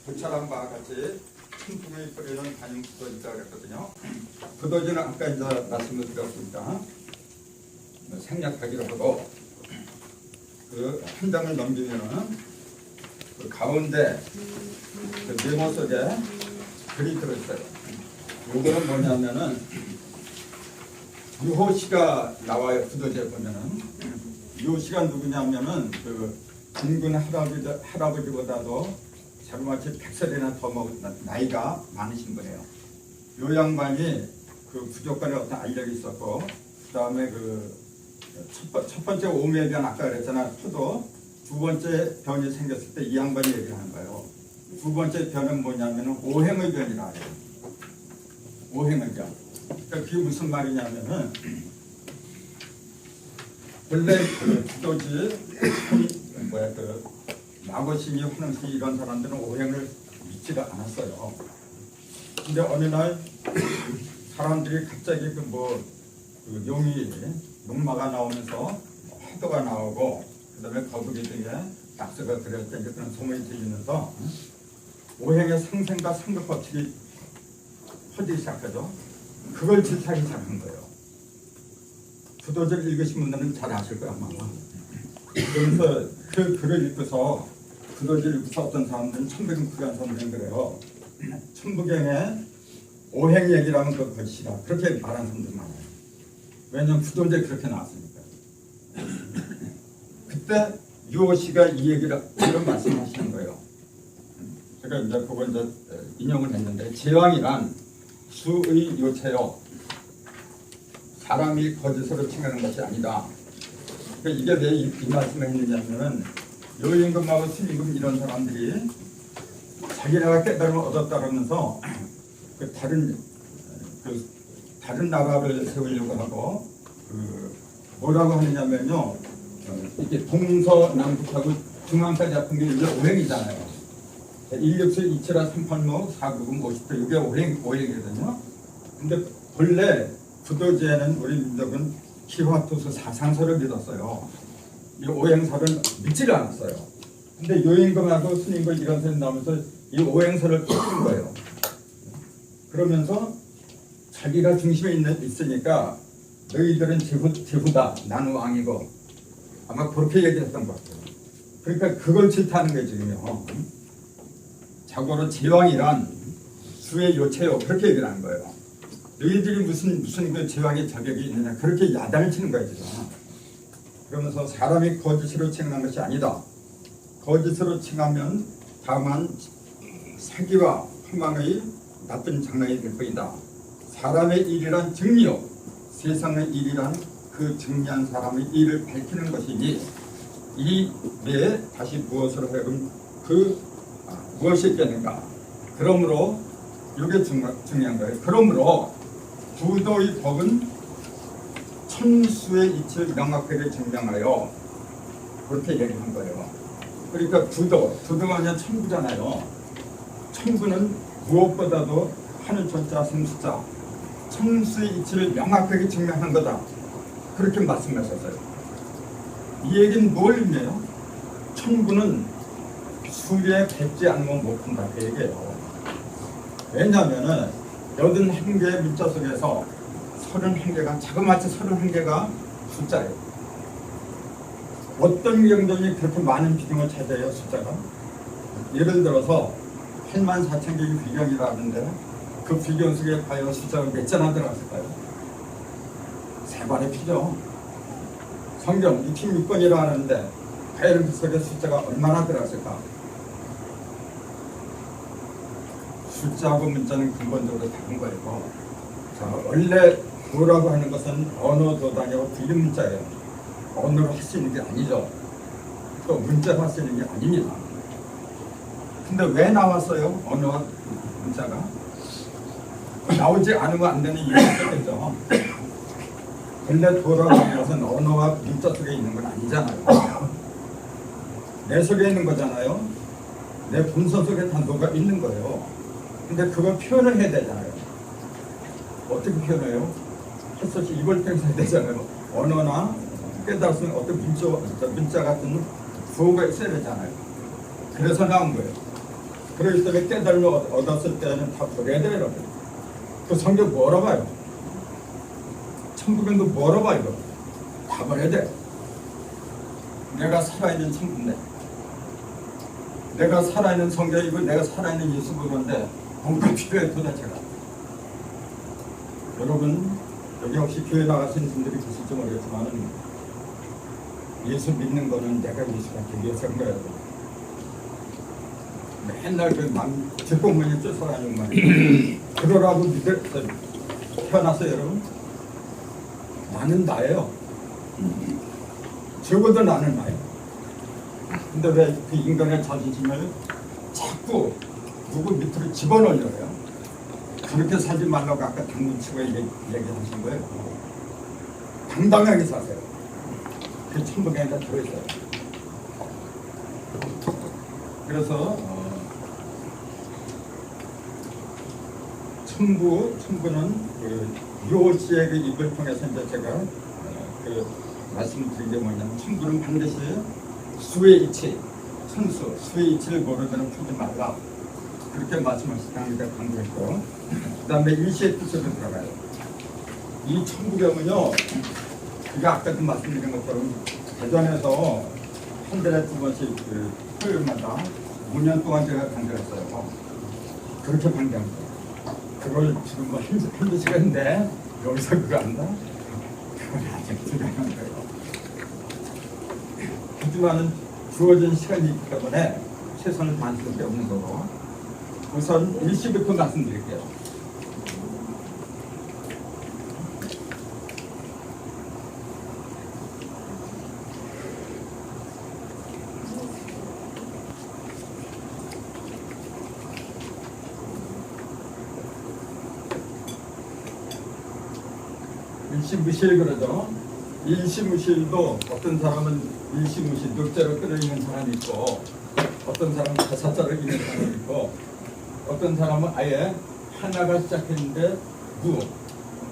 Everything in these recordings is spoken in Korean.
불찰한 바와 같이 천풍에 뿌리는 단용 두더지다 그랬거든요. 두더지는 아까 이제 말씀을 드렸습니다. 생략하기로 하고 그 한 장을 넘기면은 그 가운데 그 메모 속에 글이 들어있어요. 요거는 뭐냐면은 유호씨가 나와요. 두더지에 보면은 유호씨가 누구냐면은 그 군군 할아버지보다도 자그마치 100살이나 더 먹은 나이가 많으신 거예요. 요 양반이 그 부족간에 어떤 알력이 있었고, 그 다음에 그 첫 번째 오매의 변 아까 그랬잖아. 투도 두 번째 변이 생겼을 때 이 양반이 얘기를 하는 거예요. 두 번째 변은 뭐냐면은 오행의 변이라 해요. 오행의 변. 그러니까 그게 무슨 말이냐면은 원래 그 두더지 그 마고신이 환웅신 이런 사람들은 오행을 믿지가 않았어요. 근데 어느 날 사람들이 갑자기 그 용이 용마가 나오면서 화도가 나오고 그다음에 거북이 등에 낙서가 그렸던 그런 소문이 들리면서 오행의 상생과 상급 법칙이 퍼지기 시작하죠. 그걸 질타하기 시작한 거예요. 두더지를 읽으신 분들은 잘 아실 거야 아마. 그러면서 그 글을 읽고서 두더지를 읽고서 어떤 사람들은 천부경한 사람들은 그래요. 천부경에 오행 얘기라면 그 것이다. 그렇게 말하는 사람들 많아요. 왜냐면 두더지에 그렇게 나왔으니까. 그때 유호씨가 이 얘기를 이런 말씀하시는 거예요. 제가 이제 그걸 이제 인용을 했는데 제왕이란 수의 요체요. 사람이 거짓으로 칭하는 것이 아니다. 그러니까 이게 왜 이 말씀을 했느냐면은 여임금하고 수임금 이런 사람들이 자기네가 깨달음을 얻었다 그러면서 다른 나라를 세우려고 하고 뭐라고 하느냐면요. 이게 동서남북하고 중앙까지 잡은 게 이게 오행이잖아요. 167, 27, 386, 490, 50대 이게 오행이거든요. 근데 본래 두더지에는 우리 민족은 기화투수 사상설을 믿었어요. 이 오행설은 믿지를 않았어요. 근데 요임금하고 스님들 이런 소리 나오면서 이 오행설을 쫓은 거예요. 그러면서 자기가 중심에 있으니까 너희들은 제후다. 나는 왕이고 아마 그렇게 얘기했던 것 같아요. 그러니까 그걸 질타하는 거예요 지금요. 자고로 제왕이란 수의 요체요. 그렇게 얘기를 하는 거예요. 너희들이 무슨 그 제왕의 자격이 있느냐 그렇게 야단을 치는 거예요 지금. 그러면서 사람이 거짓으로 칭한 것이 아니다. 거짓으로 칭하면 다만 사기와 허망의 나쁜 장난이 될 뿐이다. 사람의 일이란 증리요. 세상의 일이란 그 증리한 사람의 일을 밝히는 것이니 이 뇌에 다시 무엇으로 하여금 무엇이 있겠는가. 그러므로 이게 중요한 거예요. 그러므로 부도의 법은 천수의 이치를 명확하게 증명하여 그렇게 얘기한 거예요. 그러니까 두도가 아니라 천부잖아요. 천부는 무엇보다도 하늘 천자 생수자 천수의 이치를 명확하게 증명한 거다. 그렇게 말씀하셨어요. 이 얘기는 뭘 의미해요? 천부는 수리에 뱉지 않으면 못 푼다 그 얘기예요. 왜냐하면은 81개의 문자 속에서 31개가 자그마치 31개가 숫자예요. 어떤 경전이 그렇게 많은 비중을 차지해요 숫자가? 예를 들어서 84,000개의 비경이라 하는데 그 비경 속에 과연 숫자가 몇 자나 들어갔을까요? 세 발의 피죠. 성경 66권이라 하는데 과연 그 속에 숫자가 얼마나 들어갔을까? 숫자하고 문자는 근본적으로 다른 거예요. 자, 원래 도라고 하는 것은 언어 도단이고 불림 문자예요. 언어로 할 수 있는 게 아니죠. 또 문자로 할 수 있는 게 아닙니다. 근데 왜 나왔어요? 언어와 문자가? 나오지 않으면 안 되는 이유가 있겠죠. 원래 도라고 하는 것은 언어와 문자 속에 있는 건 아니잖아요. 내 속에 있는 거잖아요. 내 본성 속에 단도가 있는 거예요. 근데 그걸 표현을 해야 되잖아요. 어떻게 표현해요? 햇볕이 이걸 땡겨야 되잖아요. 언어나 깨달을 수 있는 어떤 문자 같은 구호가 있어야 되잖아요. 그래서 나온 거예요. 그리스도의 깨달음을 얻었을 때는 다 버려야 돼요, 여러분. 그 성경 뭐라 봐요? 천국은 그 뭐라 봐, 이거? 다 버려야 돼. 내가 살아있는 천국인데, 내가 살아있는 성경이고, 내가 살아있는 예수 그건데 뭔가 필요해 도대체가. 여러분, 여기 혹시 교회 나가시는 분들이 계실지 모르겠지만 예수 믿는 거는 내가 예수가 되기 위해서 한 거예요. 맨날 그 뒷공문에 쫓아가는 말이에요. 그러라고 믿었어요. 태어났어요, 여러분. 나는 나예요. 적어도 나는 나예요. 근데 왜 그 인간의 자존심을 자꾸 누구 밑으로 집어넣어요? 그렇게 살지 말라고 아까 당문치고 얘기하신 거예요. 당당하게 사세요. 그 천국에 다 들어있어요. 그래서 천부는 그 요시의 그 입을 통해서 이제 제가 그 말씀드린 게 뭐냐면, 천부는 반드시 수의 이치, 수의 이치를 모르면 풀지 말라, 그렇게 말씀하시다니까 강조했고, 그 다음에 일시의 뜻으로 들어가요. 이 천부경은요, 그가 아까도 말씀드린 것처럼 대전에서 한 달에 2번씩 그 토요일마다 5년 동안 제가 강좌했어요. 그렇게 강좌합니다. 그걸 지금 뭐 한두 시간인데 여기서 그거 한다? 그건 아직 불가능한 거예요. 하지만 주어진 시간이 있기 때문에 최선을 다할 수밖에 없는 거고, 우선 일시부터 말씀드릴게요. 일시무실 그러죠. 일시무실도 어떤 사람은 일시무실 늑자로 끊어있는 사람이 있고, 어떤 사람은 다사자로 있는 사람이 있고, 어떤 사람은 아예 하나가 시작했는데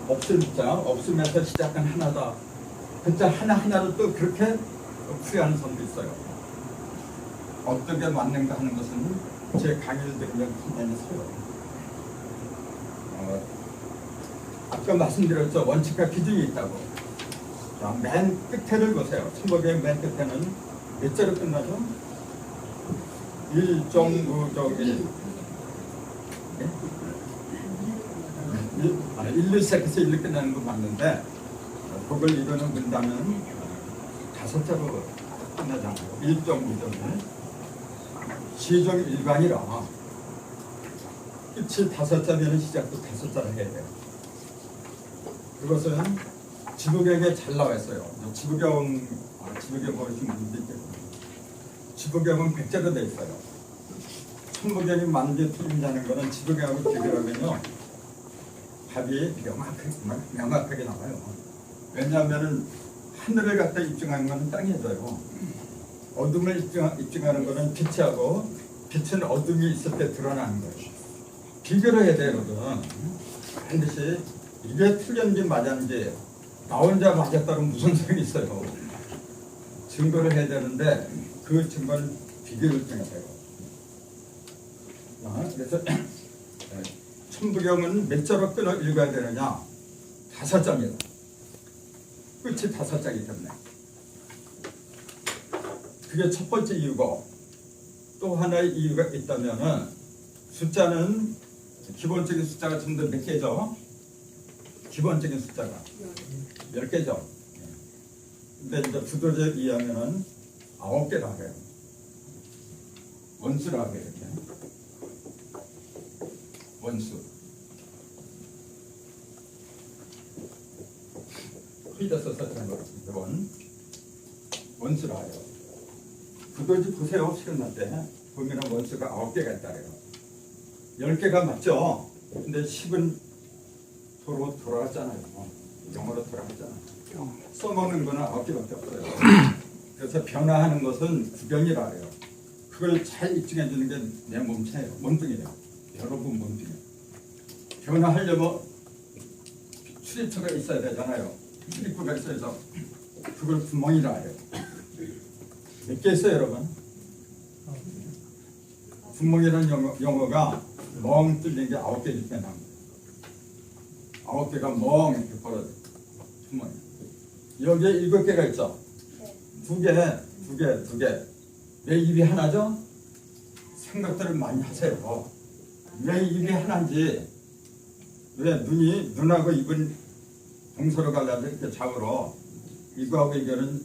없을 자, 없으면서 시작한 하나다. 그 자 하나하나로 또 그렇게 풀이하는 사람도 있어요. 어떻게 맞는가 하는 것은 제 강의를 들으면 분명히 서요. 아까 말씀드렸죠. 원칙과 기준이 있다고. 자, 맨 끝에를 보세요. 천국의 맨 끝에는 몇 자로 끝나죠? 1.9.1 1로 시작해서 1로 끝나는 거 맞는데, 그걸 이거는 본다면 5자로 끝나잖아요. 1.9.1 시종 일반이라 끝이 5자면 시작도 5자를 해야 돼요. 그것은 지부경에 잘 나와 있어요. 지부경 보시는 분도 있겠고, 지부경은 100자로 되어 있어요. 천부경이 만개 틀린다는 것은 지부경하고 비교하면요, 답이 명확하게 나와요. 왜냐하면 하늘을 갖다 입증하는 것은 땅에서요, 어둠을 입증하는 것은 빛이 하고, 빛은 어둠이 있을 때 드러나는 거예요. 비교를 해야 돼요, 여러분. 반드시 이게 틀렸는지 맞았는지, 나 혼자 맞았다면 무슨 소용이 있어요. 증거를 해야 되는데 그 증거는 비교를 통해서요. 그래서 천부경은 몇 자로 끊어 읽어야 되느냐? 5자입니다. 끝이 5자이기 때문에. 그게 첫 번째 이유고, 또 하나의 이유가 있다면은, 숫자는 기본적인 숫자가 전부 몇 개죠? 기본적인 숫자가 10개죠. 근데 이제 부도적 이해하면은 9개라고 해요. 원수라고 해요. 이렇게. 원수. 크리더스 썼던 거 원수라 해요. 부도지 보세요. 시간 날 때 보면 원수가 9개가 있다 그래요. 10개가 맞죠? 근데 10은 서로 돌아갔잖아요. 영어로 돌아갔잖아요. 써먹는 거는 9개밖에 없어요. 그래서 변화하는 것은 구경이라 해요. 그걸 잘 입증해 주는 게 내 몸체예요. 몸뚱이에요. 여러분 몸뚱이. 변화하려면 출입처가 있어야 되잖아요. 출입구가 있어서 그걸 구멍이라 해요. 몇 개 있어요, 여러분? 구멍이라는 영어가 멍 뚫린 게 9개 이렇게 나옵니다. 9개가 멍 이렇게 벌어져. 구멍이. 여기에 7개가 있죠. 두 개. 왜 입이 하나죠? 생각들을 많이 하세요. 왜 입이 하나인지, 왜 눈하고 입은 동서로 가려면 이렇게 좌우로, 이거하고 이거는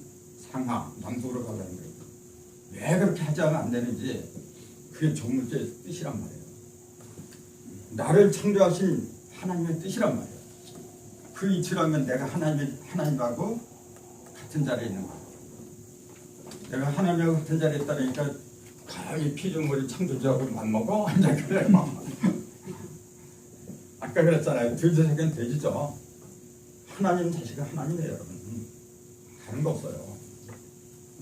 상하, 남북으로 가려는 거예요. 왜 그렇게 하지 않으면 안 되는지, 그게 조물주의 뜻이란 말이에요. 나를 창조하신 하나님의 뜻이란 말이에요. 그 이치라면 내가 하나님하고 같은 자리에 있는 거예요. 내가 하나님하고 같은 자리에 있다니까 가히 피조물이 창조주하고 맞먹어? 이제 그래요. 아까 그랬잖아요. 돼지 새끼는 돼지죠. 하나님 자식은 하나님이에요, 여러분. 다른 거 없어요.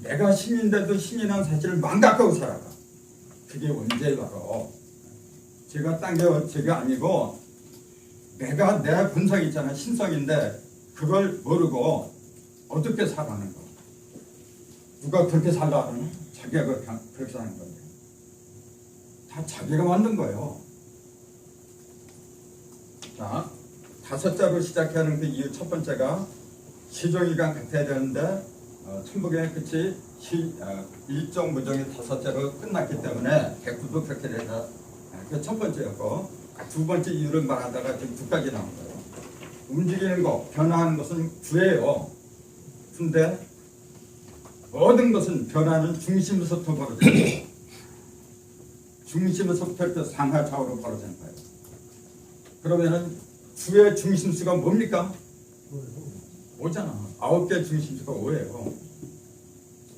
내가 신인데도 신이라는 사실을 망각하고 살아가. 그게 언제 바로 제가 딴 게 제가 아니고 내가 내 본성이 있잖아요. 신성인데 그걸 모르고 어떻게 살아가는 거. 누가 그렇게 살라 하는? 자기가 그렇게 사는 건데. 다 자기가 만든 거예요. 자, 5자로 시작하는 그 이유 첫 번째가 시종일관 같아야 되는데 천부경의 끝이 일정 무정의 5자로 끝났기 때문에 백구도 그렇게 되다. 그 첫 번째였고, 두 번째 이유를 말하다가 지금 2가지 나온 거예요. 움직이는 거, 변화하는 것은 구예요. 근데 모든 것은 변화는 중심에서부터 벌어져요. 중심에서부터 상하 좌우로 벌어지는 거예요. 그러면은 구의 중심수가 뭡니까? 5잖아. 9개 중심수가 5예요.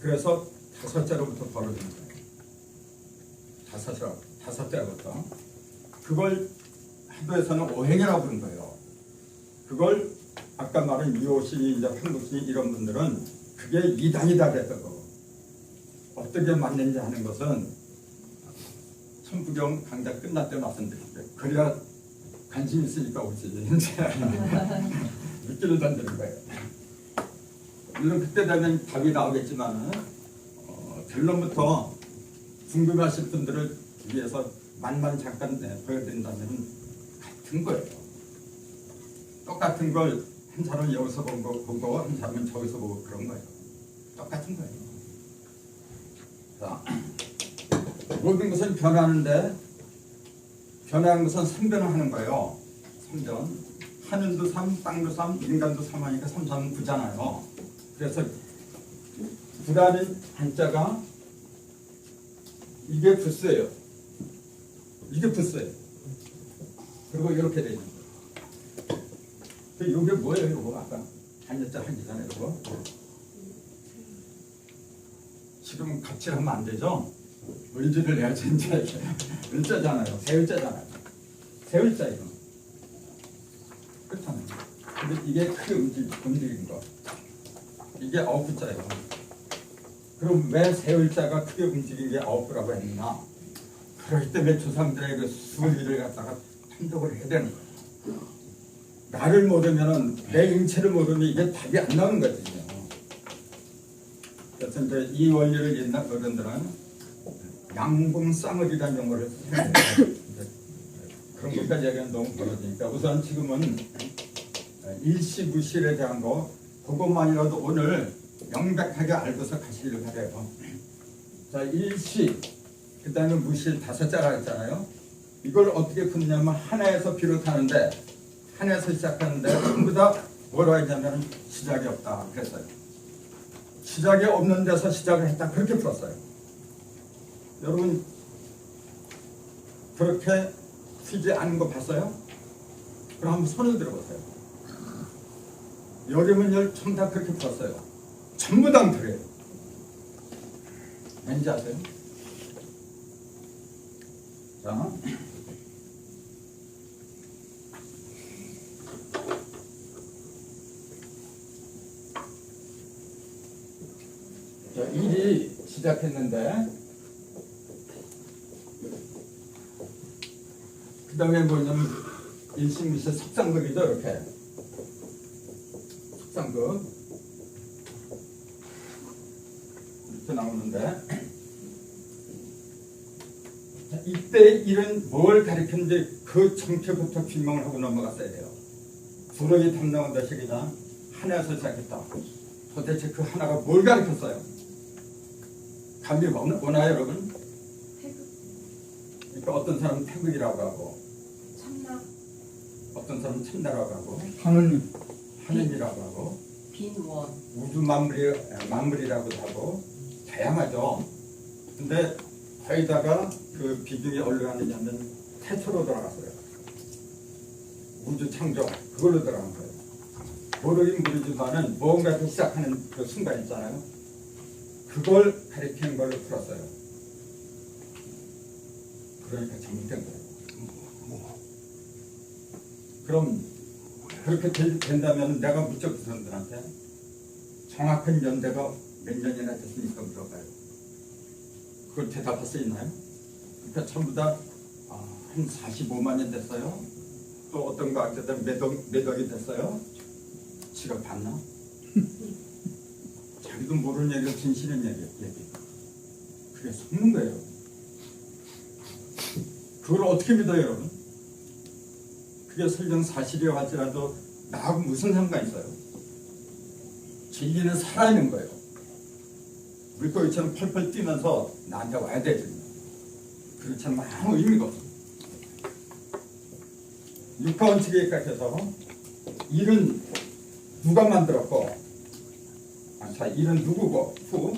그래서 5자로부터 벌어지는 거예요. 5자부터. 그걸 하도에서는 오행이라고 부른 거예요. 그걸 아까 말한 유호신이 이제 한국신이 이런 분들은 그게 이단이다 그랬던 거고, 어떻게 맞는지 하는 것은 천부경 강좌 끝날 때 말씀드릴게요. 그래야 관심 있으니까 오지. 이제 미끼를 던지는 거예요. 물론 그때 되면 답이 나오겠지만 결론부터 궁금하실 분들을 위해서 만만 잠깐 보여드린다면 같은 거예요. 똑같은 걸 한 사람은 여기서 보고 한 사람은 저기서 보고 그런 거예요. 똑같은 거예요. 자, 모든 것은 변하는데 변하는 것은 3변을 하는 거예요. 3변. 하늘도 3, 땅도 3, 인간도 3 하니까 3, 3은 9잖아요. 그래서 9라는 한자가 이게 부스예요. 이게 부스예요. 그리고 이렇게 되죠. 이게 뭐예요, 이거? 아까 한자자 하기 전에 이거. 지금 갑질 하면 안 되죠? 을지를 내야지, 이제. 을자잖아요. 새을자잖아요. 새을자, 이거. 그렇잖아요. 근데 이게 크게 움직인 거. 이게 9자예요. 그럼 왜 새을자가 크게 움직인 게 9구라고 했느냐? 그럴 때 왜 조상들의 그 수리를 갖다가 탐독을 해야 되는 거예요. 나를 모르면, 내 인체를 모르면 이게 답이 안 나오는 거거든요. 그래서 이제 이 원리를 옛날 어른들은 양봉쌍을이라는 용어를 쓰는 거예요. 그런 것까지 얘기하면 너무 벌어지니까 우선 지금은 일시무실에 대한 거 그것만이라도 오늘 명백하게 알고서 가시기를 바래요. 자, 일시, 그 다음에 무실 5자가 있잖아요. 이걸 어떻게 푸느냐면 하나에서 비롯하는데, 하나에서 시작하는데 전부 다 뭐라고 했냐면 시작이 없다 그랬어요. 시작이 없는 데서 시작을 했다 그렇게 풀었어요. 여러분 그렇게 튀지 않은 거 봤어요? 그럼 한번 손을 들어보세요. 여름은 열천 다 그렇게 풀었어요. 전부 다 그래요. 왠지 아세요? 자, 일이 시작했는데 그 다음에 뭐냐면 일심미세 석상극이죠. 이렇게 석상극 이렇게 나오는데 이때 일은 뭘 가리켰는지 그 정체부터 규명을 하고 넘어갔어야 돼요. 부러기 탐나온다 시기다 하나에서 시작했다. 도대체 그 하나가 뭘 가리켰어요? 감이 오나요, 여러분? 태극, 그러니까 어떤 사람은 태극이라고 하고, 참나, 어떤 사람은 참나라고 하고, 하느님. 하느님이라고 하고, 빈원, 우주 만물이라고도 하고 다양하죠. 근데 거기다가 그 비중이 어디로 갔느냐면 태초로 돌아갔어요. 우주 창조 그걸로 들어간 거예요. 모르긴 모르지만은 무언가를 시작하는 그 순간 있잖아요. 그걸 가리키는 걸로 풀었어요. 그러니까 잘못된 거예요. 그럼 그렇게 된다면 내가 무척 사람들한테 정확한 연대가 몇 년이나 됐으니까 물어봐요. 그걸 대답할 수 있나요? 그러니까 전부 다 한 45만 년 됐어요. 또 어떤 과학자들은 몇 억이 됐어요. 지가 봤나? 자기도 모르는 얘기가 진실인 얘기. 그게 속는 거예요. 그걸 어떻게 믿어요, 여러분? 그게 설령 사실이라 할지라도 나하고 무슨 상관이 있어요? 진리는 살아있는 거예요. 물고기처럼 펄펄 뛰면서 나한테 와야 되지. 그렇지 않으면 아무 의미가 없어요. 육하원칙에 입각해서 일은 누가 만들었고, 자, 일은 누구고, 후,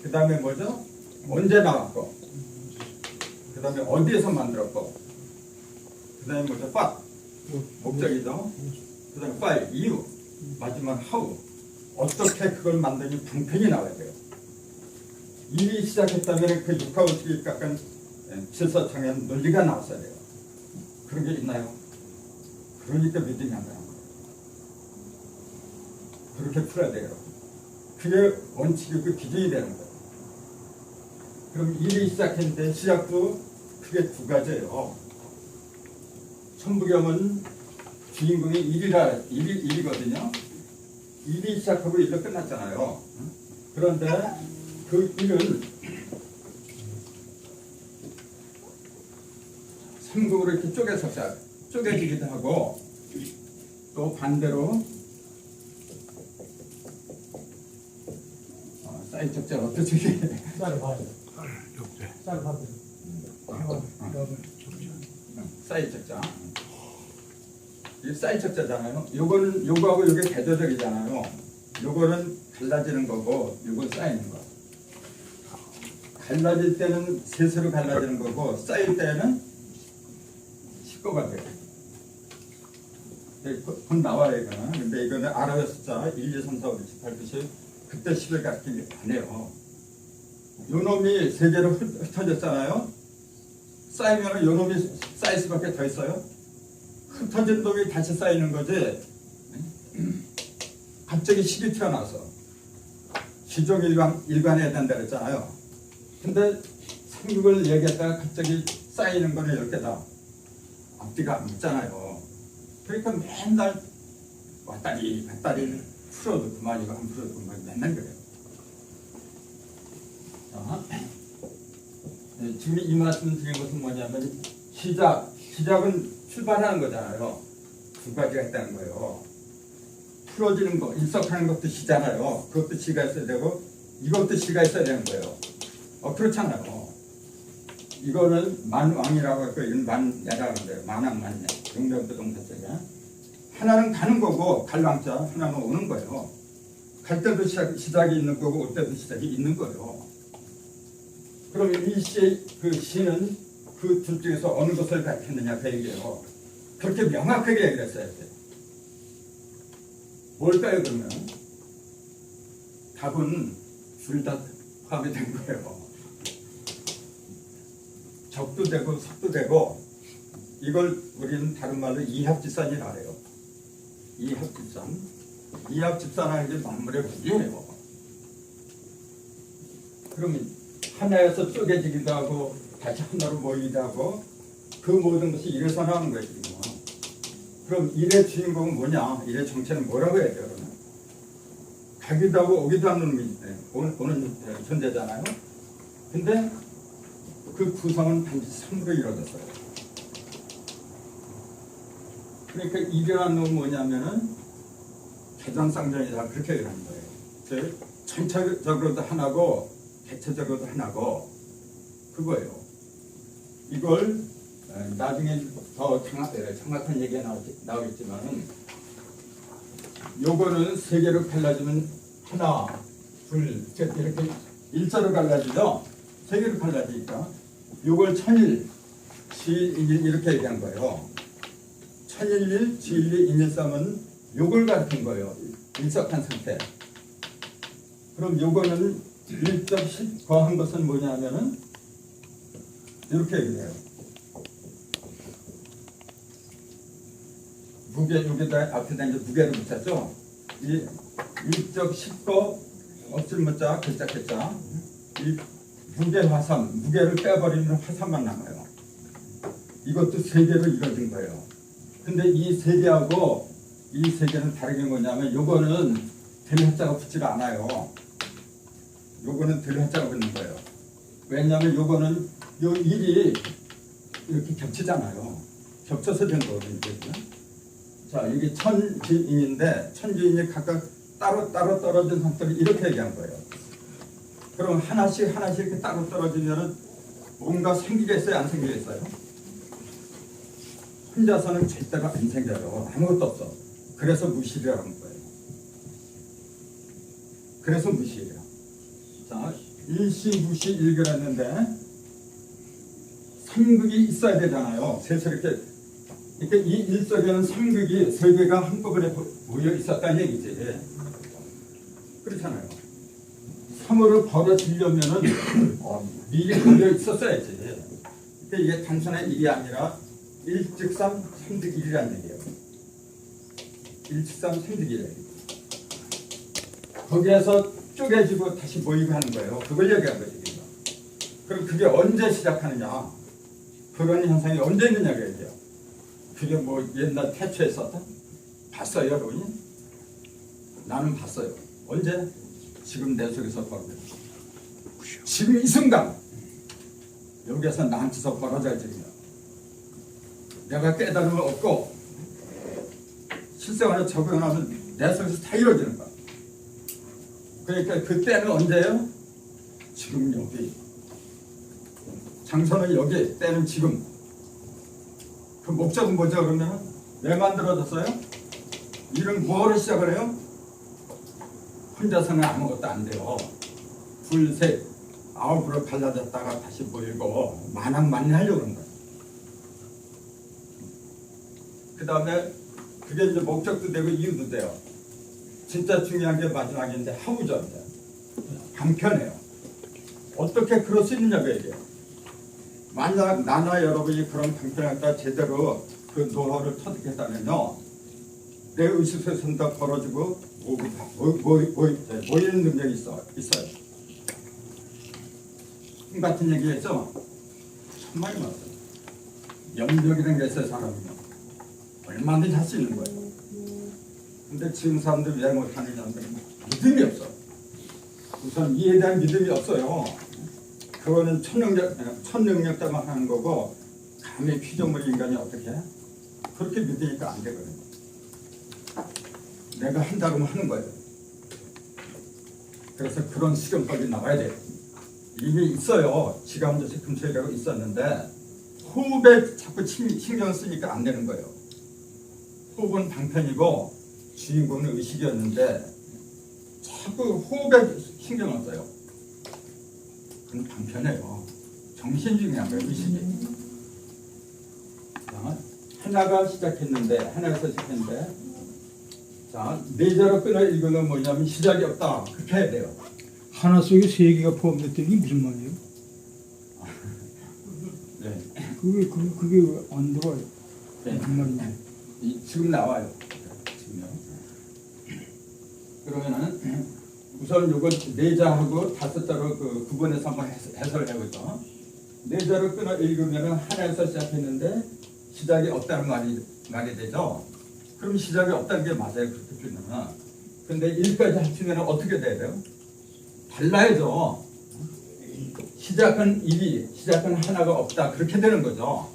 그 다음에 뭐죠? 언제 나왔고, 그 다음에 어디에서 만들었고, 그 다음에 뭐죠? what, 목적이죠. 그 다음에 why, 이유, 마지막 how, 어떻게 그걸 만드니 방편이 나와야 돼요. 일이 시작했다면 그 육하원칙에 입각한 질서청의 논리가 나왔어야 돼요. 그런 게 있나요? 그러니까 믿음이 안 가는 거예요. 그렇게 풀어야 돼요. 그게 원칙이고 기준이 되는 거예요. 그럼 일이 시작했는데 시작도 크게 두 가지예요. 천부경은 주인공이 일이거든요. 일이 시작하고 일로 끝났잖아요. 그런데 그 일은 삼국으로 이렇게 쪼개지기도 하고, 또 반대로 사이 적자 어떻게 쌀을 봐야 돼. 쌀을 봐야 돼. 사이 적자. 이 사이 적자잖아요. 요거는 요거하고 요게 대조적이잖아요. 요거는 갈라지는 거고, 요건 쌓이는 거. 갈라질 때는 셋으로 갈라지는 거고, 쌓일 때는 식구가 돼요. 곧 나와요, 이거는. 근데 이거는 아랍의 숫자 1, 2, 3, 4, 5, 6, 7, 8, 9, 10 그때 10을 가르치기 안 해요. 요 놈이 세 개로 흩어졌잖아요. 쌓이면 요 놈이 쌓일 수밖에 더 있어요. 흩어진 놈이 다시 쌓이는 거지. 갑자기 10이 튀어나와서 지정일관해야 된다 그랬잖아요. 근데 삼국을 얘기했다가 갑자기 쌓이는 거는 10개다. 앞뒤가 안 맞잖아요. 그러니까 맨날 왔다리 갔다리 풀어도 그만이고 안 풀어도 그만 맨날 그래요. 자, 지금 이 말씀 드린 것은 뭐냐면 시작은 출발하는 거잖아요. 두 가지가 있다는 거예요. 풀어지는 거, 일석하는 것도 시잖아요. 그것도 시가 있어야 되고 이것도 시가 있어야 되는 거예요. 그렇잖아요. 이거는 만왕이라고 했고 이건 만야라고 하는데요. 만왕 만야. 용병도 동사자가 하나는 가는 거고 갈랑자 하나는 오는 거예요. 갈 때도 시작이 있는 거고 올 때도 시작이 있는 거예요. 그럼 이 시의 그 시는 그 둘 중에서 어느 것을 가리켰느냐 그 얘기예요. 그렇게 명확하게 얘기를 했어야 돼요. 뭘까요 그러면? 답은 둘 다 포함이 된 거예요. 적도 되고 속도 되고 이걸 우리는 다른 말로 이합집산이라 해요. 이합집산하는 게 만물의 구조예요. 그러면 하나에서 쪼개지기도 하고 다시 하나로 모이기도 하고 그 모든 것이 일에서 나오는 거예요. 지금. 그럼 일의 주인공은 뭐냐? 일의 정체는 뭐라고 해야 돼요? 그러면 가기도 하고 오기도 하는 놈이 오는 존재잖아요. 근데 그 구성은 반드시 3으로 이루어졌어요. 그러니까 이러한 놈은 뭐냐면은 개정쌍전이다 그렇게 얘기하는 거예요. 즉 전체적으로도 하나고 개체적으로도 하나고 그거예요. 이걸 나중에 더 정확한 얘기가 나오겠지만은 요거는 세 개로 갈라지면 하나, 둘, 셋 이렇게 일자로 갈라지죠. 세 개로 갈라지니까 요걸 천일, 지일 이렇게 얘기한 거예요. 천일일, 지일일, 인일삼은 요걸 가르친 거예요. 일석한 상태. 그럼 요거는 1.10 더한 것은 뭐냐면은 이렇게 얘기해요. 무게 여기다 앞에다 이제 무게를 붙였죠. 이 1.10거 없을 문자 글자 이 무게 화산 무게를 빼버리면 화산만 남아요. 이것도 세 개로 이루어진 거예요. 근데 이 세 개하고 이 세 개는 다른 게 뭐냐면 요거는 들한자가 붙질 않아요. 요거는 들한자가 붙는 거예요. 왜냐하면 요거는 요 일이 이렇게 겹치잖아요. 겹쳐서 된 거거든요. 자, 이게 천지인인데 천지인이 각각 따로 떨어진 상태를 이렇게 얘기한 거예요. 그럼 하나씩 이렇게 따로 떨어지면은 뭔가 생기겠어요? 안 생기겠어요? 혼자서는 절대로 안 생겨요. 아무것도 없어. 그래서 무실이라는 거예요. 그래서 무실이야. 자, 일시무시 일결했는데 삼극이 있어야 되잖아요. 셋이 이렇게 이 일석에는 삼극이 세 개가 한꺼번에 모여 있었다는 얘기지. 그렇잖아요. 3으로 벌어지려면은 미리 모여 있었어야지. 그러니까 이게 단순한 일이 아니라 일즉삼 삼득일이라는 얘기예요. 일즉삼 삼득일. 거기에서 쪼개지고 다시 모이고 하는 거예요. 그걸 얘기한 거지. 그럼 그게 언제 시작하느냐? 그런 현상이 언제 있느냐고 얘기해요. 그게 뭐 옛날 태초에 있었다? 봤어요, 여러분이? 나는 봤어요. 언제? 지금 내 속에서 벌어져. 지금 이 순간 여기에서 나한테서 벌어져야 지금이야. 내가 깨달음을 얻고 실생활에 적용하면 내 속에서 다 이루어지는 거야. 그러니까 그때는 언제예요? 지금 여기. 장소는 여기, 때는 지금. 그 목적은 뭐죠? 그러면 왜 만들어졌어요? 일은 뭐로 시작을 해요? 혼자서는 아무것도 안 돼요. 둘, 셋, 아홉으로 갈라졌다가 다시 모이고 만왕만리하려고 그런 거예요. 그 다음에 그게 이제 목적도 되고 이유도 돼요. 진짜 중요한 게 마지막인데 하우죠. 간편해요. 어떻게 그럴 수 있느냐고 얘기해요. 만약 나나 여러분이 그런 방편학과 제대로 그 노하우를 터득했다면요, 내 의식에서는 다 벌어지고 모이는 능력이 있어요. 같은 얘기했죠. 정말 맞아요. 염력이라는 게 있어요. 사람이요. 얼마든지 할 수 있는 거예요. 근데 지금 사람들 왜 못하느냐면 믿음이 없어. 우선 이에 대한 믿음이 없어요. 그거는 천능력자만 하는 거고 감히 피조물 인간이 어떻게 해? 그렇게 믿으니까 안 되거든요. 내가 한다고 하면 하는 거예요. 그래서 그런 실험법이 나와야 돼요. 이미 있어요. 지감조식 금속이라고 있었는데 호흡에 자꾸 신경을 쓰니까 안 되는 거예요. 호흡은 방편이고 주인공은 의식이었는데 자꾸 호흡에 신경을 써요. 그건 방편해요. 정신 중요한 거예요. 의식이. 자, 하나가 시작했는데 하나에서 시작했는데 자, 네 자로 끊어 읽으면 뭐냐면 시작이 없다. 그렇게 해야 돼요. 하나 속에 세 개가 포함됐다는 게 무슨 말이에요? 네. 그게 왜 안 들어와요? 네. 무슨 말인지. 지금 나와요. 지금요. 그러면은 우선 요걸 네 자하고 다섯 자로 그 구분해서 한번 해설을 해보죠. 네 자로 끊어 읽으면은 하나에서 시작했는데 시작이 없다는 말이 되죠. 그럼 시작이 없다는 게 맞아요. 그렇게 풀면은. 근데 1까지 합치면 어떻게 돼야 돼요? 달라야죠. 시작은 일이, 시작은 하나가 없다. 그렇게 되는 거죠.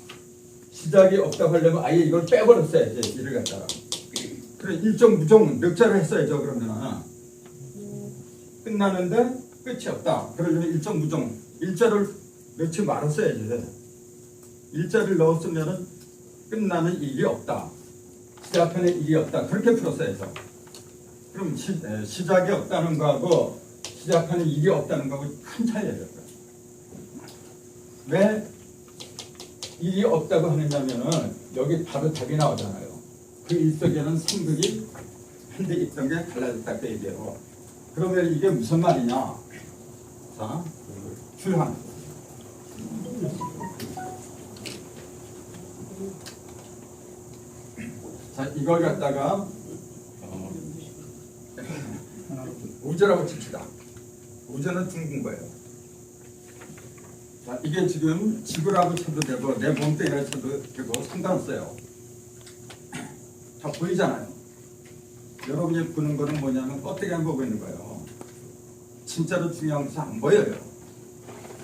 시작이 없다고 하려면 아예 이걸 빼버렸어야지, 일을 갖다가. 그래, 일정 무정 넉자로 했어야죠, 그러면은. 끝나는데 끝이 없다. 그러려면 일정 무정, 일자를 넣지 말았어야지. 일자를 넣었으면은 끝나는 일이 없다. 시작하는 일이 없다. 그렇게 풀었어야죠. 그럼 시작이 없다는 거하고 시작하는 일이 없다는 거하고 큰 차이예요. 왜 일이 없다고 하느냐면은 여기 바로 답이 나오잖아요. 그 일 속에는 성극이 한 대 있던 게 달라졌다 그 얘기예요. 그러면 이게 무슨 말이냐? 자, 출항. 자, 이걸 갖다가 우주라고 칩시다. 우주는 둥근 거예요. 자, 이게 지금 지구라고 쳐도 되고 내 몸뚱이라 쳐도 되고 상관없어요. 다 보이잖아요. 여러분이 보는 거는 뭐냐면 껍데기만 보고 있는 거예요. 진짜로 중요한 것은 안 보여요.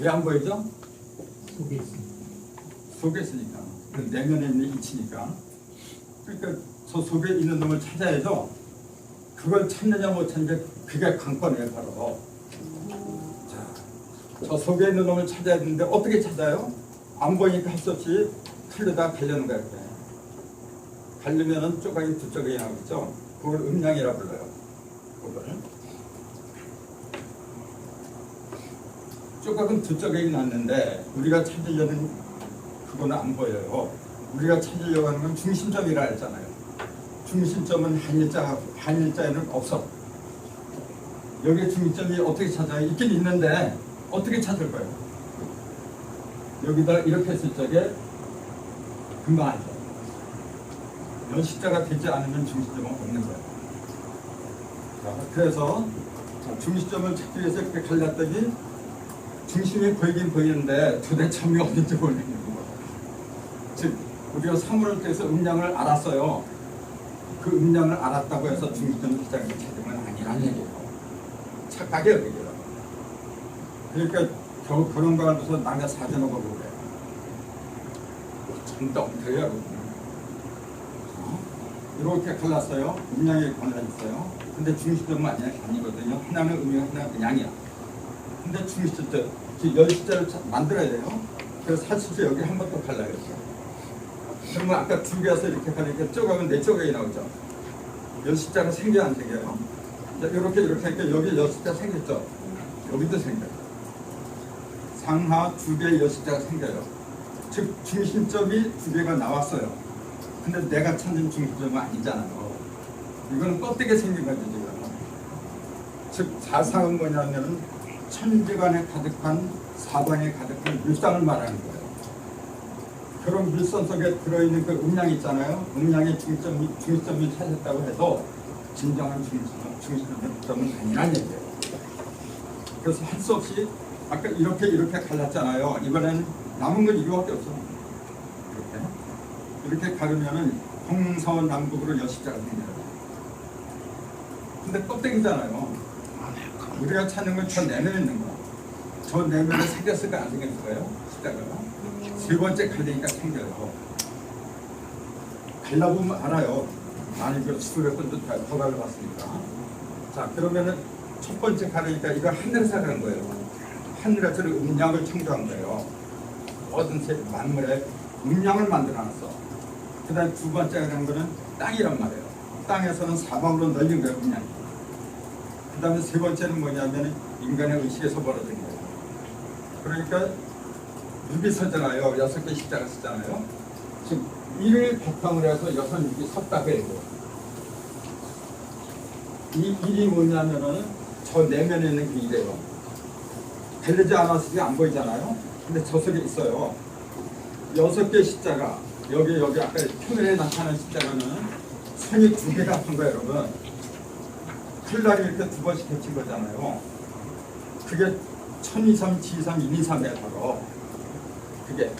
왜 안 보이죠? 속에 있습니다. 속에 있으니까. 그 내면에 있는 이치니까. 그러니까 저 속에 있는 놈을 찾아야죠. 그걸 찾느냐 못 찾느냐 그게 관건이에요 바로. 자, 저 속에 있는 놈을 찾아야 되는데 어떻게 찾아요? 안 보이니까 할 수 없이 칼로다 갈려는 거예요. 이렇게. 갈리면은 조각이 두 쪽이 나오겠죠. 그걸 음량이라 불러요. 그걸. 조각은 두 쪽이 났는데 우리가 찾으려는 그거는 안 보여요. 우리가 찾으려고 하는 건 중심점이라 했잖아요. 중심점은 한일자에는 없어. 여기 중심점이 어떻게 찾아요? 있긴 있는데 어떻게 찾을 거예요? 여기다 이렇게 했을 적에 금방 알죠. 연식자가 되지 않으면 중심점은 없는 거예요. 자, 그래서 중심점을 찾기 위해서 이렇게 갈랐더니 중심이 보이긴 보이는데 도대체 점이 어딘지 모르는 거예요. 즉 우리가 사물을 통해서 음량을 알았어요. 그 음량을 알았다고 해서 중심점 시작을 찾은 건 아니라는 얘기예요. 착각이에요, 그게. 그러니까 겨우 그런 거 하면서 남의 사진을 보고 그래요. 좀 엉터리야. 이렇게 갈랐어요. 음량이 갈라졌어요. 근데 중심점은 아니거든요. 하나는 음량, 하나는 양이야. 근데 중심점, 열시자를 만들어야 돼요. 그래서 사실은 여기 한 번 더 갈라야겠어요. 그러면 아까 두 개에서 이렇게 가니까 쪼가면 네 쪼각이 나오죠. 열시자가 생겨야 안 생겨요? 자, 이렇게 하니까 여기 열시자 생겼죠. 여기도 생겨요. 상하 두 개의 열시자가 생겨요. 즉 중심점이 두 개가 나왔어요. 근데 내가 찾는 중심점은 아니잖아요. 이거는 껍데기에 생긴 거죠 지금. 즉 사상은 뭐냐면은 천지간에 가득한 사방에 가득한 물상을 말하는 거예요. 그런 물선 속에 들어있는 그 음량이 있잖아요. 음량의 중심점을 찾았다고 해도 진정한 중심점은 아니란 얘기예요. 그래서 할 수 없이 아까 이렇게 갈랐잖아요. 이번에는 남은 건 이거밖에 없어. 이렇게 가르면은 동서남북으로 여십자가 생겨요. 근데 껍데기잖아요. 우리가 찾는 건 저 내면에 있는 거야. 저 내면에 생겼을까 안 생겼을까요? 십자가가. 세 번째 갈리니까 생겨요. 갈라보면 알아요. 많이 그 수백 번도 더 갈라봤으니까. 자, 그러면은 첫 번째 가르니까 이거 하늘에서 가는 거예요. 하늘에서 음량을 창조한 거예요. 모든 만물에 음량을 만들어놨어. 그 다음에 두 번째 가는 거는 땅이란 말이에요. 땅에서는 사방으로 널린 거예요, 음량이. 그 다음에 세 번째는 뭐냐면 인간의 의식에서 벌어진 거예요. 그러니까 육이 서잖아요. 6개 십자가 쓰잖아요. 지금 일을 바탕으로 해서 6육이 섰다고 해요. 이 일이 뭐냐면은 저 내면에 있는 그 일이에요. 달리지 않았으니 안 보이잖아요. 근데 저 속에 있어요. 6개 십자가. 여기 아까 표면에 나타나는 십자가는 선이 2개가 한 거예요, 여러분. 칼날이 이렇게 2번씩 겹친 거잖아요. 그게 1023, 지삼, 123이에요, 바로. 그게.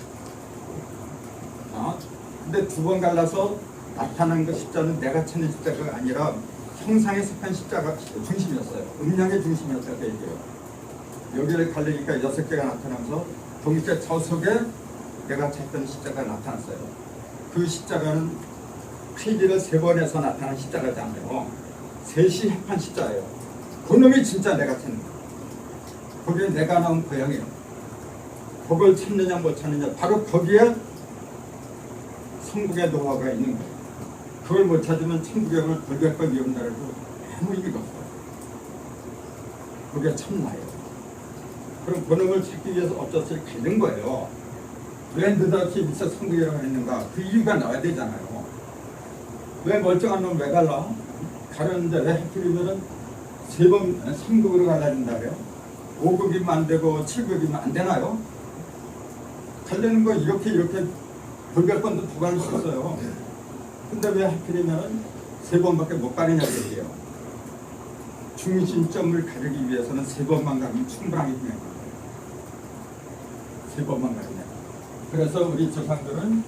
근데 2번 갈라서 나타난 그 십자는 내가 찾는 십자가가 아니라 형상에 속한 십자가 중심이었어요. 음량의 중심이었다고 얘기해요. 여기를 가려니까 6개가 나타나면서 동시에 저 속에 내가 찾던 십자가가 나타났어요. 그 십자가는 페이지를 3번 해서 나타난 십자가잖아요. 셋이 합한 십자가예요. 그놈이 진짜 내가 찾는 거예요. 거기에 내가 나온 고향이에요. 그걸 찾느냐 못 찾느냐, 바로 거기에 천국의 노하우가 있는 거예요. 그걸 못 찾으면 천국에 오면 불백번 위험나라도 아무 의미가 없어요. 그게 참나예요. 그럼 그놈을 찾기 위해서 어쩌지 가는 거예요. 왜 느닷없이 미처 천국이라고 했는가? 그 이유가 나와야 되잖아요. 왜 멀쩡한 놈 왜 갈라? 가려는데 왜 하필이면은 3번 3급으로 가야 된다 그래요? 5급이면 안 되고 7급이면 안 되나요? 가려는 거 이렇게 불백번도 더 갈 수 있어요. 근데 왜 하필이면은 3번밖에 못 가느냐 그래요. 중심점을 가르기 위해서는 3번만 가면 충분하기 때문에 3번만 가느냐. 그래서 우리 조상들은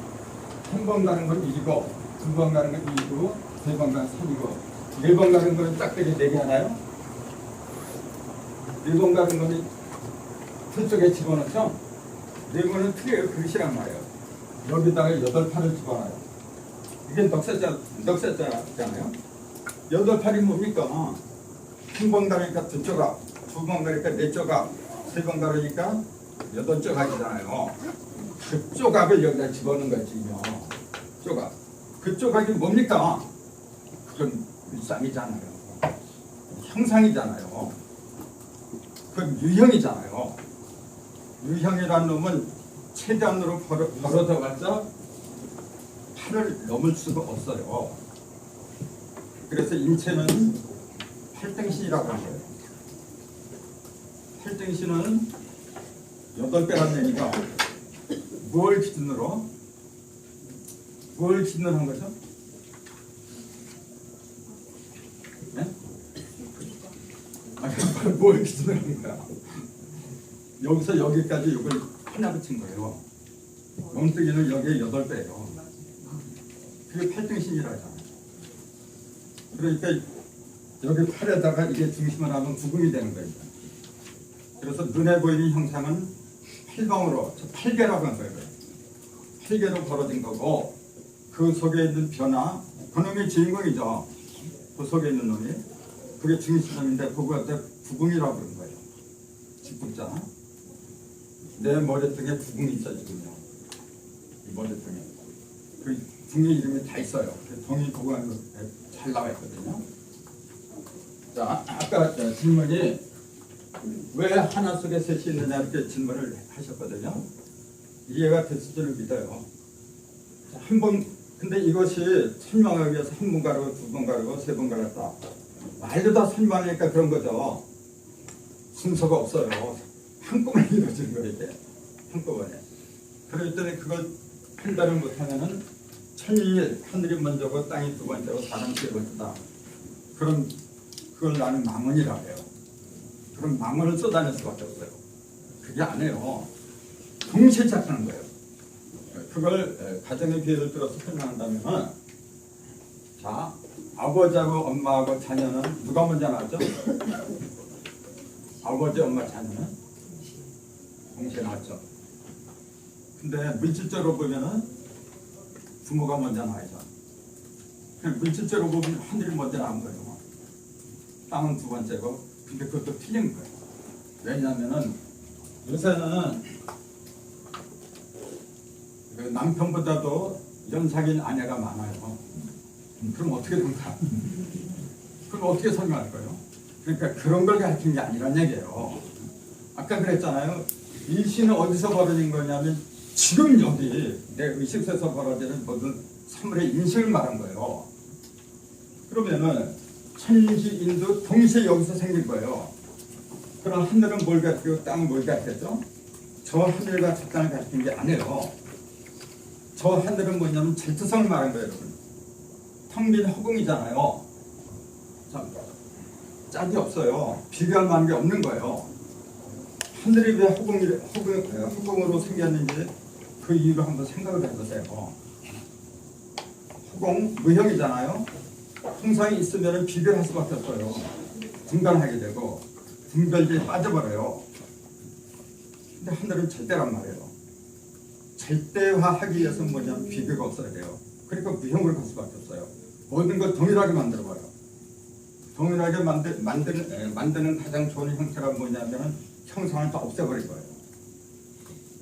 1번 가는 건 2고 2번 가는 건 2고 3번 가는 3이고 4번 가는 거는 짝대기 4개 하나요? 4번 가는 거는 틀 속에 집어넣죠? 4번은 틀에 그릇이란 말이에요. 여기다가 8팔을 집어넣어요. 이게 넉세자잖아요. 8팔이 뭡니까? 1번 가니까 2조각, 2번 가니까 4조각, 3번 가니까 8조각이잖아요. 그 조각을 여기다 집어넣는 거지요. 조각. 그 조각이 뭡니까? 그건 일상이잖아요. 형상이잖아요. 그건 유형이잖아요. 유형이라는 놈은 최대한으로 벌어져봤자 팔을 넘을 수가 없어요. 그래서 인체는 팔등신이라고 하는 거예요. 팔등신은 8배란 얘기가 뭘 기준으로 한 거죠? 네? 아니, 뭘 기준으로 한 거야? 여기서 여기까지 이걸 하나 붙인 거예요. 몸뚱이는 여기에 8배예요. 그게 팔등신이라 하잖아요. 그러니까 여기 팔에다가 이게 중심을 하면 구금이 되는 거예요. 그래서 눈에 보이는 형상은 팔방으로, 8개라고 한 거예요. 8개로 벌어진 거고, 그 속에 있는 변화, 그놈이 주인공이죠. 그 속에 있는 놈이. 그게 중심점인데 그거한테 구금이라고 그런 거예요. 직북자. 내 머리통에 구금이 있어 지금요. 이 머리통에. 그 중의 이름이 다 있어요. 동이 그거 잘 나와 있거든요. 자, 아까 질문이 왜 하나 속에 셋이 있느냐 이렇게 질문을 하셨거든요. 이해가 됐을 줄 믿어요. 한 번, 근데 이것이 설명하기 위해서 1번 가르고 2번 가르고 3번 가르다. 말도 다 설명하니까 그런 거죠. 순서가 없어요. 한꺼번에 이루어지는 거예요, 이게. 한꺼번에. 그랬더니 그걸 판단을 못하면은 천일, 하늘이 먼저고 땅이 2번째고 사람이 3번째다. 그걸 나는 망언이라고 해요. 그럼 망언을 쏟아낼 수밖에 없어요. 그게 아니에요. 동시에 작하는 거예요. 그걸 가정의 비유를 들어서 설명한다면, 자, 아버지하고 엄마하고 자녀는 누가 먼저 나왔죠? 아버지, 엄마, 자녀는 동시에 나왔죠. 근데 물질적으로 보면은 부모가 먼저 나와야죠. 물질적으로 보면 하늘이 먼저 나온 거예요. 땅은 2번째고, 근데 그것도 틀린 거예요. 왜냐하면은 요새는 그 남편보다도 연상인 아내가 많아요. 그럼 어떻게 된가? 그럼 어떻게 설명할 거예요? 그러니까 그런 걸 가르치는 게 아니란 얘기예요. 아까 그랬잖아요. 일신은 어디서 벌어진 거냐면 지금 여기 내 의식에서 벌어지는 모든 사물의 인식을 말한 거예요. 그러면은 천지인도 동시에 여기서 생긴 거예요. 그럼 하늘은 뭘 가르치고 땅은 뭘 가르쳤죠? 저 하늘과 저 땅을 가르치는 게 아니에요. 저 하늘은 뭐냐면 질투성을 말한 거예요, 여러분. 텅 빈 허공이잖아요. 참, 짝이 없어요. 비교할 만한 게 없는 거예요. 하늘이 왜 허공으로 생겼는지 그 이유를 한번 생각을 해보세요. 허공, 무형이잖아요. 형상이 있으면 비교를 할 수밖에 없어요. 분간하게 되고 분별지에 빠져버려요. 근데 하늘은 절대란 말이에요. 절대화하기 위해서는 뭐냐면 비교가 없어야 돼요. 그러니까 무형을 갈 수밖에 없어요. 모든 걸 동일하게 만들어봐요. 동일하게 만드는 가장 좋은 형태가 뭐냐면 형상을 다 없애버린 거예요.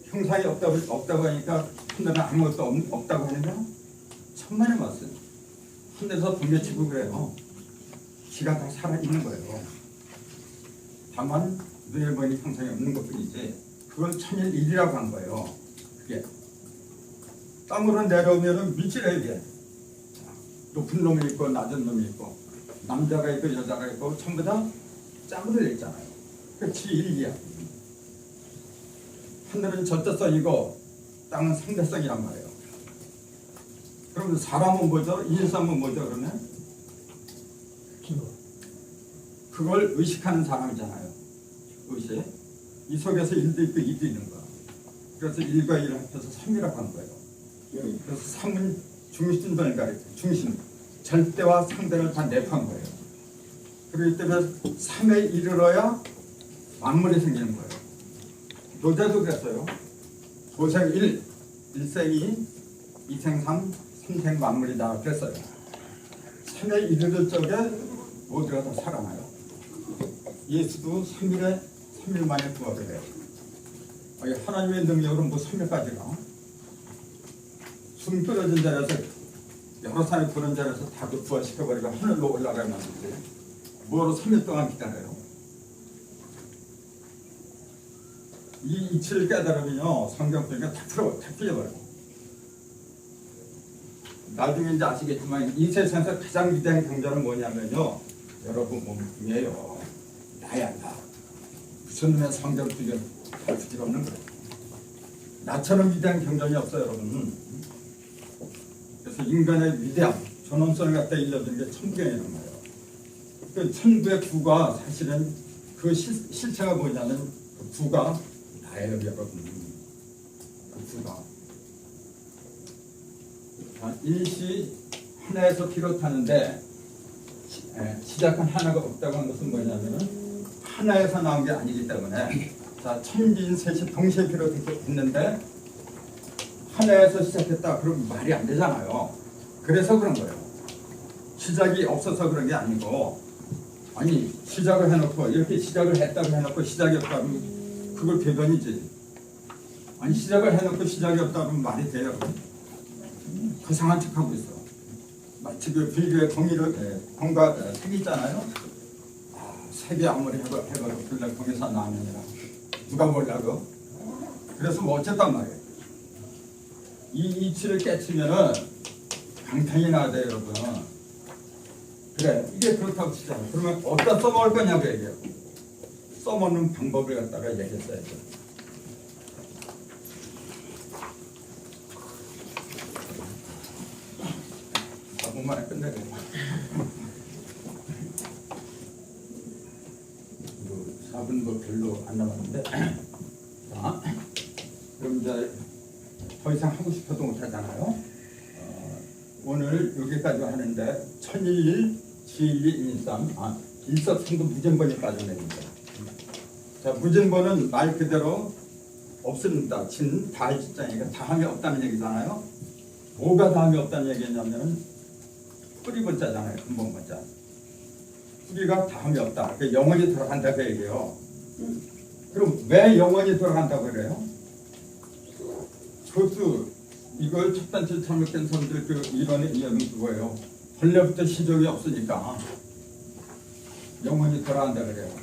형상이 없다고 하니까 하늘은 아무것도 없다고 하느냐? 천만의 말씀. 하늘에서 분명치고 그래요. 기가 다 살아있는 거예요. 다만 눈에 보이는 형상이 없는 것뿐이지 그걸 천일일이라고 한 거예요. 그게 땅으로 내려오면은 밀실해 이게 높은 놈이 있고 낮은 놈이 있고 남자가 있고 여자가 있고 전부 다 짝으로 돼 있잖아요. 그렇지 일이야. 하늘은 절대성이고 땅은 상대성이란 말이에요. 그러면 사람은 뭐죠? 인삼은 뭐죠? 그러면 그걸 의식하는 사람이잖아요. 의식. 이 속에서 일도 있고 이도 있는 거야. 그래서 일과 일을 합해서 3이라고 한 거예요. 그래서 3은 중심을 가리켜. 중심. 절대와 상대를 다 내포한 거예요. 그렇기 때문에 3에 이르러야 만물이 생기는 거예요. 노자도 그랬어요. 도생 1, 1생 2, 2생 3, 3생 만물이다 그랬어요. 3에 이르를 적에 모두가 다 살아나요. 예수도 3일 만에 부활을 해요. 하나님의 능력으로 뭐 3일까지가 숨 끊어진 자리에서 여러 사람이 부른 자리에서 다 부활시켜버리고 하늘로 올라가야 만드지 뭐로 3일 동안 기다려요. 이 이치를 깨달으면요 성경 보니까 다 풀려버려요. 나중에 이제 아시겠지만 이 세상에서 가장 위대한 경전은 뭐냐면요 여러분 몸이에요. 나야 나. 무슨 놈의 성경 두개 할 수가 없는 거예요. 나처럼 위대한 경전이 없어요 여러분. 그래서 인간의 위대함 존엄성을 갖다 일러주는 게 천부경이란 말이에요. 그 천부의 구가 사실은 그 실체가 뭐냐면 그 구가 나예요 여러분. 그 구가 일시 하나에서 비롯하는데 시작한 하나가 없다고 하는 것은 뭐냐면 하나에서 나온 게 아니기 때문에 자 천지인 셋이 동시에 비롯했는데 하나에서 시작했다 그러면 말이 안 되잖아요. 그래서 그런 거예요. 시작이 없어서 그런 게 아니고 아니 시작을 해놓고 이렇게 시작을 했다고 해놓고 시작이 없다면 그걸 배변이지. 아니 시작을 해놓고 시작이 없다면 말이 돼요. 고상한 척하고 있어. 마치 그 불교의 공과 색이 있잖아요. 색이 아무리 해봐도 불날 공에서 나면이라 누가 몰라고. 그래서 뭐 어쨌단 말이에요. 이 이치를 깨치면은 강탕이 나야 여러분. 그래 이게 그렇다고 치잖아요. 그러면 어디다 써먹을 거냐고 얘기해요. 써먹는 방법을 갖다가 얘기했어야죠. 만에 끝내고 4분도 별로 안 남았는데 자 그럼 이제 더 이상 하고 싶어도 못하잖아요. 오늘 여기까지 하는데 천일일 지일이 인삼 일섭생도 무진번이 빠져내는데 자 무진번은 말 그대로 없습니다. 진 다할 진짜니까 다함이 없다는 얘기잖아요. 뭐가 다함이 없다는 얘기냐면은 뿌리 번자잖아요. 근본 번자. 뿌리가 다음이 없다. 그러니까 영원히 돌아간다 그 얘기예요. 그럼 왜 영원히 돌아간다고 그래요? 그것도 이걸 첫 단체 참여된 사람들 그 이론의 이해는 그거예요. 본래부터 시적이 없으니까 영원히 돌아간다 그래요.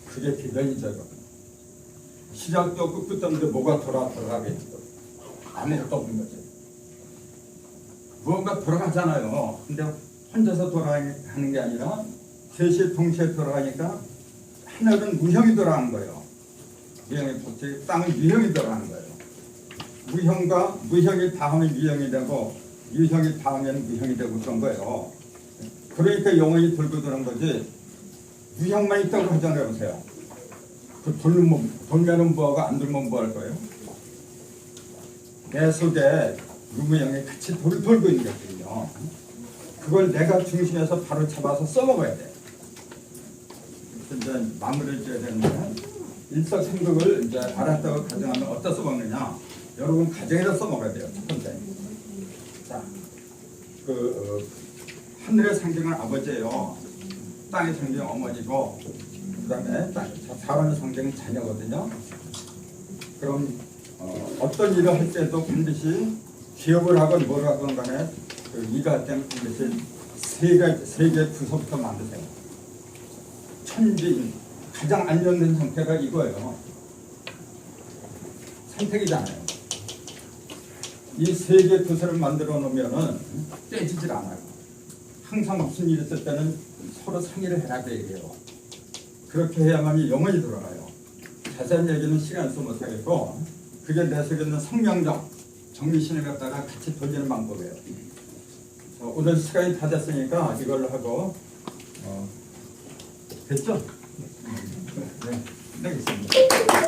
그게 비변이죠. 시작도 없고 끝도 없는데 뭐가 돌아가겠어. 아무것도 없는 거죠. 무언가 돌아가잖아요. 근데 혼자서 돌아가는 게 아니라 셋이 동시에 돌아가니까 하늘은 무형이 돌아가는 거예요. 무형이 도체 땅은 유형이 돌아가는 거예요. 무형과 무형이 닿으면 유형이 되고 유형이 닿으면 무형이 되고 그런 거예요. 그러니까 영원히 돌고 도는 거지 무형만 있다고 하잖아요. 보세요. 그 돌면은 뭐하고 안 돌면 뭐 할 거예요? 내 속에 무무형이 같이 돌고 있는 거거든요. 그걸 내가 중심에서 바로 잡아서 써먹어야 돼. 이제 마무리를 지어야 되는데 일석삼극을 이제 알았다고 가정하면 어디다 써먹느냐? 여러분 가정에다 써먹어야 돼요. 첫 번째. 자, 하늘의 상징은 아버지예요. 땅의 상징은 어머니고, 그다음에 사람의 상징은 자녀거든요. 그럼 어떤 일을 할 때도 반드시 기업을 하건 뭘 하건 간에 일을 할 때는 반드시 세 개의 부서부터 만드세요. 천지 가장 안정된 상태가 이거예요. 선택이잖아요. 이 세 개의 부서를 만들어 놓으면은 깨지질 않아요. 항상 무슨 일이 있을 때는 서로 상의를 해야 돼요. 그렇게 해야만이 영원히 돌아가요. 자세한 얘기는 시간 써 못하겠고, 그게 내 속에 있는 성명적 정리신을 갖다가 같이 돌리는 방법이에요. 오늘 시간이 다 됐으니까 이걸로 하고 됐죠? 네, 끝내겠습니다.